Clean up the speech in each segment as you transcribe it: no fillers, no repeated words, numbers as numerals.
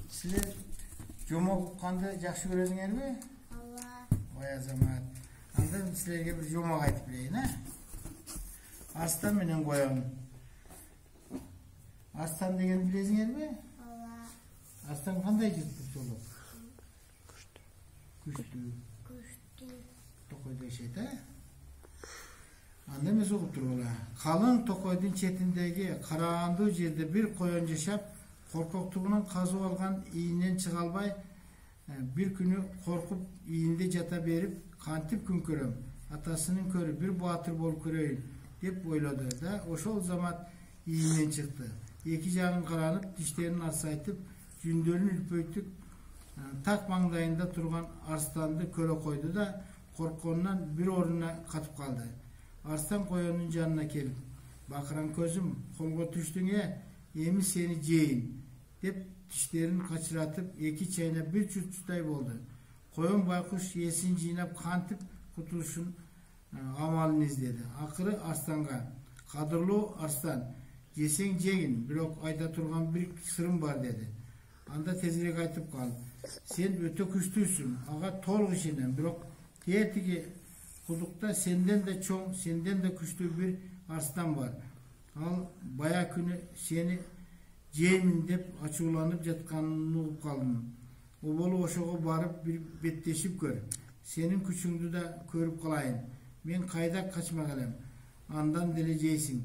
Sizler jomok uqqanды жакшы көрөсүңөрбү? Ой азамат. Анда силерге бир жомок айтып берейин, Арстан менен коён. Арстан деген билесиңерби? Арстан кандай жыртып болот? Күчтүү. Токойдо жашайт, Анда эмес угуп тургула. Калың токойдун четиндеги караандуу жерде бир коён жашап, коркоктугунан казып алган ийинен чыга албай, bir күнү коркуп ийинде жата берип, кантип күн көрөм, атасынын көрүп бир баатыр болуп көрөйүн деп ойлоду да, ошол замат ийинен чыкты. Эки жагын каранып, тиштерин арсайтып, жүндөрүн үлпөйтүп, так маңдайында турган арстанды көрө койду да, коркконунан бир орунна катып калды. Арстан коёнун жанына келип, бакыран көзүм, колго түштүң эми сени жейин деп тиштерин качыратып, эки чайнап бир чутчутай болду. Коён байкуш эсин жыйнап кантип кутулушун амалын издеди. Акыры Арстанга: "Кадырлуу Арстан, жесең жегин, бирок айта турган бир сырым бар" деди. Анда тезирээк айтып кал. "Сен өтө күчтүүсүң, ага толук ишенем, бирок тетиги кудукта сенден да чоң, сенден да күчтүү бир арстан бар. Ал бая күнү сени жеймин деп ачууланып жатканын угуп калдым. Оболу ошого барып бир беттешип көр. Сенин күчүңдү да көрүп калайын. Мен кайда качмак элем. Андан деле жейсиң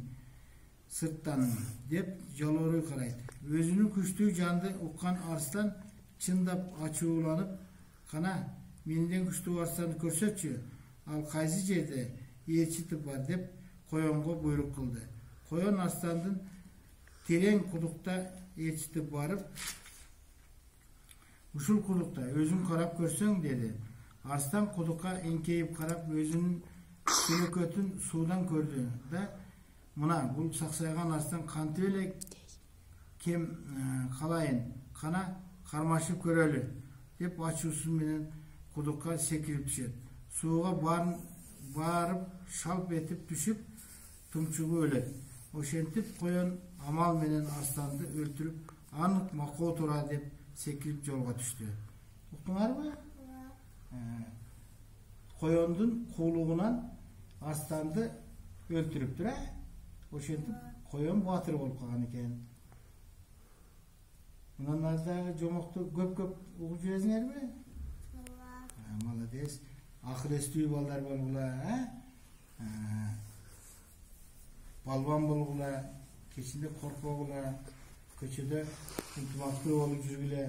сырттан" деп жолоруй карайт. Өзүнүн күчтүү жанды уккан Арстан чындап ачууланып: "Кана, менден күчтүү арстанды көрсөтчү. Ал кайсы жерде ээрчитип бар" деп коёнго буйрук кылды. Коён Арстандын терең кудукта ээрчитип барып: "Ушул кудукта өзүң карап көрсөң" деди. Арстан кудукка эңкейип карап, өзүнүн көлөкөтүн суудан көрдү да: "Мына бул саксайган арстан кантип эле кем калайын, кана кармашып көрөлү" деп ачуусу менен кудукка секирип түшөт. Сууга барып шалп этип түшүп, тумчугу өлөт. Ошентип коён амал менен арстанды өлтүрүп, анык макоо тура деп секирип жолго түштү. Уктуңарбы? Коёндун куулугунан арстанды өлтүрүптүр, Ошентип коён баатыр болуп калган экен. Мындан ардагы жомокту көп угуп жүрөсүңөрбү? Молодец. Акыл эстүү балдар болгула, Балбан болгула, кечинде коркпогула, көчөдө ынтымактуу болуп жүргүлө,